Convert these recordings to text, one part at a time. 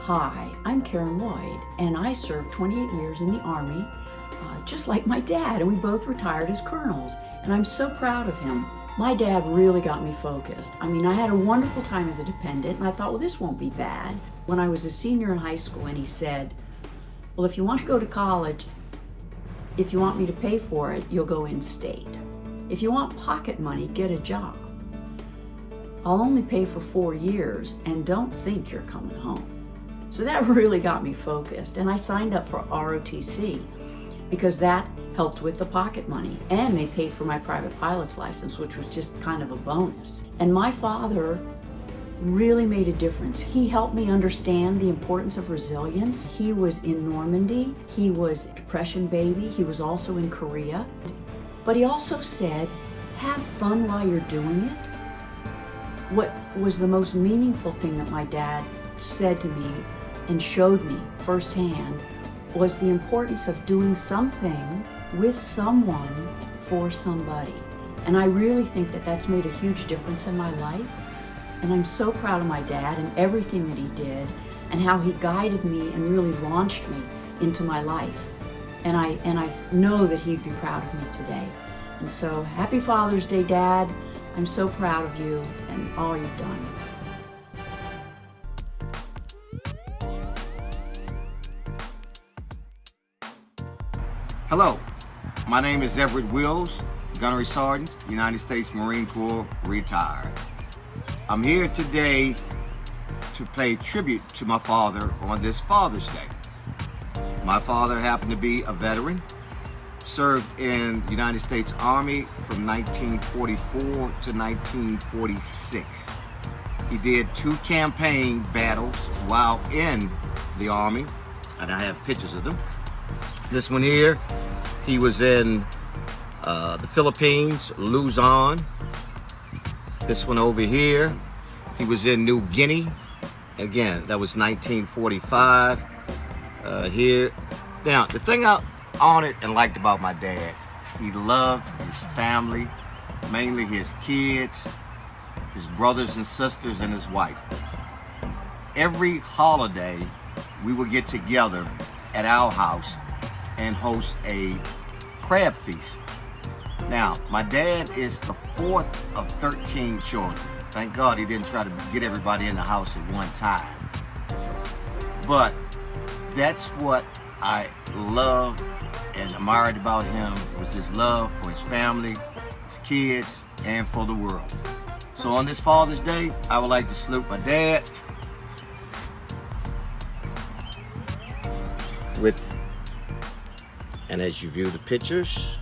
Hi, I'm Karen Lloyd, and I served 28 years in the Army, just like my dad, and we both retired as colonels, and I'm so proud of him. My dad really got me focused. I mean, I had a wonderful time as a dependent, and I thought, well, this won't be bad. When I was a senior in high school, and he said, well, if you want to go to college, if you want me to pay for it, you'll go in state. If you want pocket money, get a job. I'll only pay for 4 years, and don't think you're coming home. So that really got me focused, and I signed up for ROTC because that helped with the pocket money, and they paid for my private pilot's license, which was just kind of a bonus. And my father really made a difference. He helped me understand the importance of resilience. He was in Normandy, he was a Depression baby, he was also in Korea, but he also said, have fun while you're doing it. What was the most meaningful thing that my dad said to me and showed me firsthand was the importance of doing something with someone for somebody. And I really think that that's made a huge difference in my life. And I'm so proud of my dad and everything that he did and how he guided me and really launched me into my life. And I know that he'd be proud of me today. And so happy Father's Day, Dad. I'm so proud of you and all you've done. Hello, my name is Everett Wills, Gunnery Sergeant, United States Marine Corps, retired. I'm here today to pay tribute to my father on this Father's Day. My father happened to be a veteran, served in the United States Army from 1944 to 1946. He did 2 campaign battles while in the Army, and I have pictures of them. This one here, he was in the Philippines, Luzon. This one over here, he was in New Guinea. Again, that was 1945. Here, now the thing I honored and liked about my dad, he loved his family, mainly his kids, his brothers and sisters, and his wife. Every holiday, we would get together at our house and host a crab feast. Now, my dad is the 4th of 13 children. Thank God he didn't try to get everybody in the house at one time. But that's what I loved and admired about him, was his love for his family, his kids, and for the world. So on this Father's Day, I would like to salute my dad with, and as you view the pictures,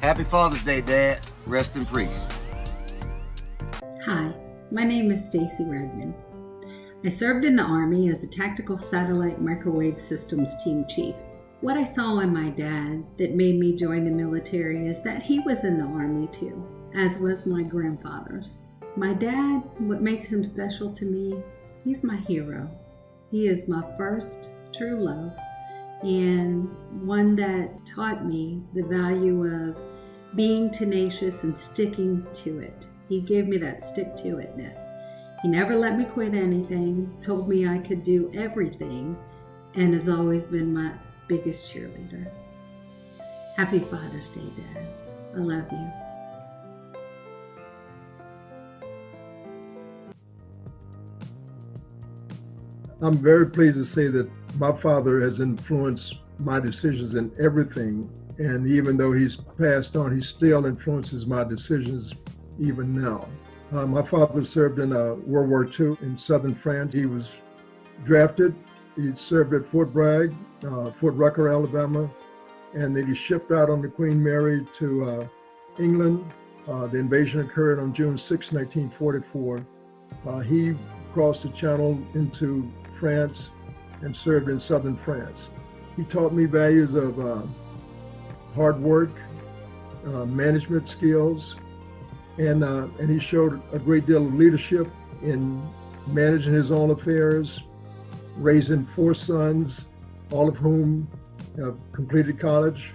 happy Father's Day, Dad. Rest in peace. Hi, my name is Stacy Redman. I served in the Army as a Tactical Satellite Microwave Systems Team Chief. What I saw in my dad that made me join the military is that he was in the Army too, as was my grandfather's. My dad, what makes him special to me, he's my hero. He is my first true love, and one that taught me the value of being tenacious and sticking to it. He gave me that stick-to-itness. He never let me quit anything, told me I could do everything, and has always been my biggest cheerleader. Happy Father's Day, Dad. I love you. I'm very pleased to say that my father has influenced my decisions in everything. And even though he's passed on, he still influences my decisions even now. My father served in World War II in southern France. He was drafted. He served at Fort Bragg, Fort Rucker, Alabama, and then he shipped out on the Queen Mary to England. The invasion occurred on June 6, 1944. He crossed the channel into France and served in southern France. He taught me values of hard work, management skills, and he showed a great deal of leadership in managing his own affairs, raising 4 sons, all of whom have completed college.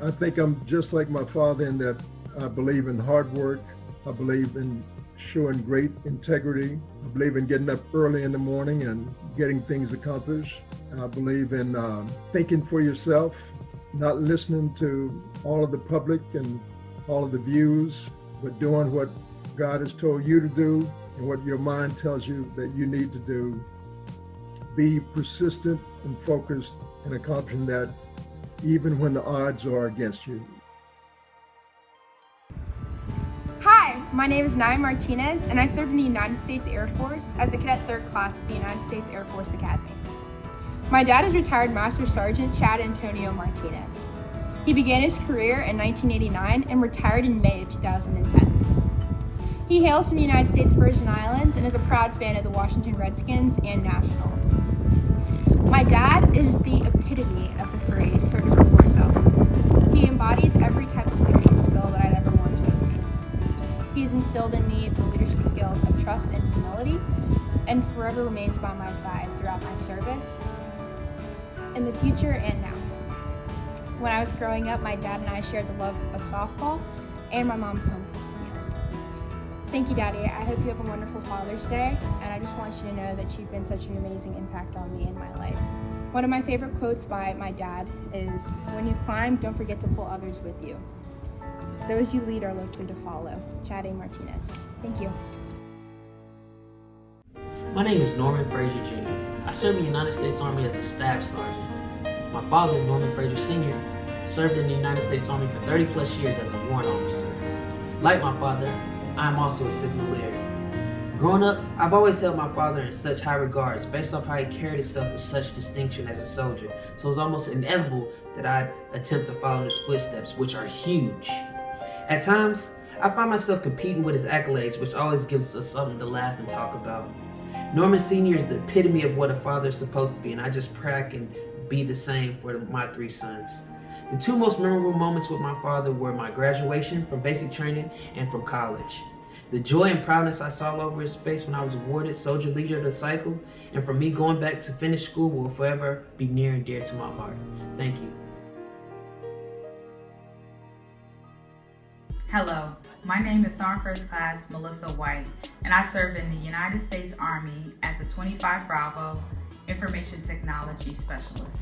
I think I'm just like my father in that I believe in hard work, I believe in showing great integrity. I believe in getting up early in the morning and getting things accomplished. I believe in thinking for yourself, not listening to all of the public and all of the views, but doing what God has told you to do and what your mind tells you that you need to do. Be persistent and focused in accomplishing that, even when the odds are against you. Hi, my name is Naya Martinez, and I served in the United States Air Force as a cadet third class at the United States Air Force Academy. My dad is retired Master Sergeant Chad Antonio Martinez. He began his career in 1989 and retired in May of 2010. He hails from the United States Virgin Islands and is a proud fan of the Washington Redskins and Nationals. My dad is the epitome of the phrase service before self. He embodies every type of leadership skill that I'd ever wanted to obtain. He's instilled in me the leadership skills of trust and humility, and forever remains by my side throughout my service, in the future and now. When I was growing up, my dad and I shared the love of softball and my mom's home cooked meals. Thank you, Daddy. I hope you have a wonderful Father's Day, and I just want you to know that you've been such an amazing impact on me in my life. One of my favorite quotes by my dad is, "When you climb, don't forget to pull others with you. Those you lead are likely to follow." Chad A. Martinez. Thank you. My name is Norman Frazier Jr. I served in the United States Army as a staff sergeant. My father, Norman Frazier Sr., served in the United States Army for 30 plus years as a warrant officer. Like my father, I am also a signal leader. Growing up, I've always held my father in such high regards based off how he carried himself with such distinction as a soldier, so it's almost inevitable that I'd attempt to follow in his footsteps, which are huge. At times, I find myself competing with his accolades, which always gives us something to laugh and talk about. Norman Sr. is the epitome of what a father is supposed to be, and I just pray I can be the same for my 3 sons. The 2 most memorable moments with my father were my graduation from basic training and from college. The joy and proudness I saw all over his face when I was awarded Soldier Leader of the Cycle, and from me going back to finish school, will forever be near and dear to my heart. Thank you. Hello, my name is Sergeant First Class Melissa White, and I serve in the United States Army as a 25 Bravo Information Technology Specialist.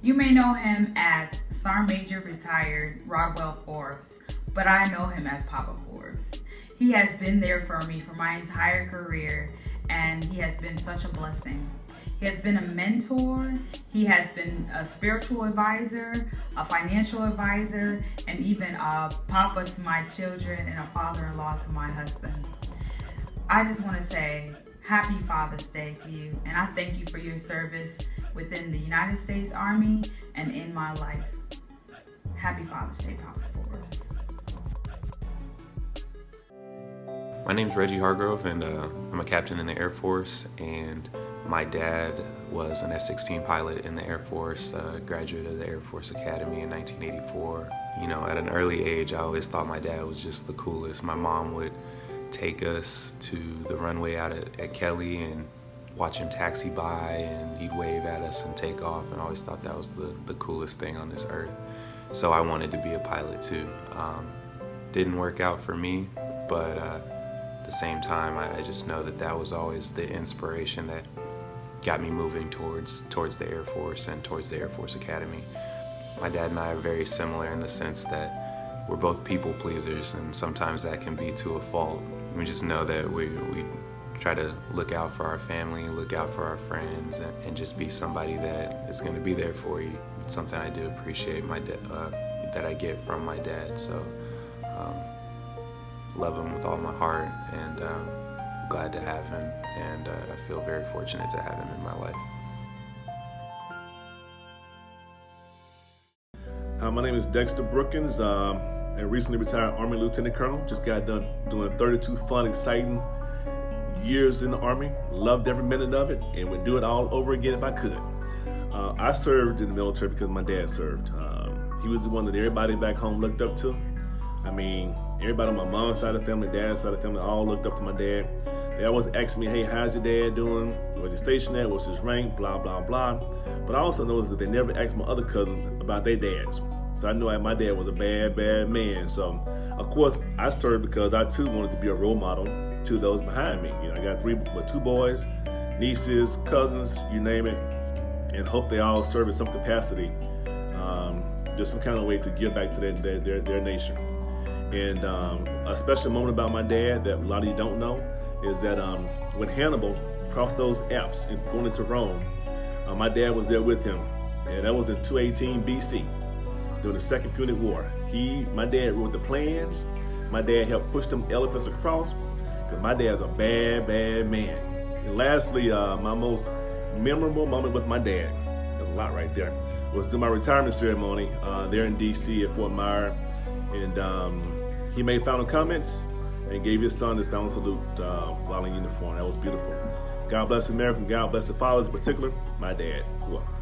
You may know him as Sergeant Major retired Rodwell Forbes, but I know him as Papa Forbes. He has been there for me for my entire career, and he has been such a blessing. He has been a mentor, he has been a spiritual advisor, a financial advisor, and even a papa to my children and a father-in-law to my husband. I just want to say happy Father's Day to you, and I thank you for your service within the United States Army and in my life. Happy Father's Day, Papa Forbes. My name's Reggie Hargrove, and I'm a captain in the Air Force, and my dad was an F-16 pilot in the Air Force, graduate of the Air Force Academy in 1984. You know, at an early age, I always thought my dad was just the coolest. My mom would take us to the runway out at Kelly and watch him taxi by, and he'd wave at us and take off, and I always thought that was the coolest thing on this earth. So I wanted to be a pilot too. Didn't work out for me, but at the same time, I just know that was always the inspiration that got me moving towards the Air Force and towards the Air Force Academy. My dad and I are very similar in the sense that we're both people pleasers, and sometimes that can be to a fault. We just know that we try to look out for our family, look out for our friends, and just be somebody that is going to be there for you. It's something I do appreciate that I get from my dad. So love him with all my heart, and glad to have him, and I feel very fortunate to have him in my life. Hi, my name is Dexter Brookins, a recently retired Army Lieutenant Colonel. Just got done doing 32 fun, exciting years in the Army. Loved every minute of it, and would do it all over again if I could. I served in the military because my dad served. He was the one that everybody back home looked up to. I mean, everybody on my mom's side of the family, dad's side of the family, all looked up to my dad. They always asked me, hey, how's your dad doing? Where's he stationed at? What's his rank? Blah, blah, blah. But I also noticed that they never asked my other cousins about their dads. So I knew my dad was a bad, bad man. So I Of course, I served because I too wanted to be a role model to those behind me. I got two boys, nieces, cousins, you name it, and hope they all serve in some capacity, just some kind of way to give back to their nation. And a special moment about my dad that a lot of you don't know is that when Hannibal crossed those Alps and going into Rome, my dad was there with him, and that was in 218 BC during the Second Punic War. My dad wrote the plans. My dad helped push them elephants across, because my dad's a bad, bad man. And lastly, my most memorable moment with my dad, there's a lot right there, was during my retirement ceremony there in DC at Fort Myer. And he made final comments and gave his son this final salute while in uniform. That was beautiful. God bless America, God bless the fathers, in particular my dad. Welcome.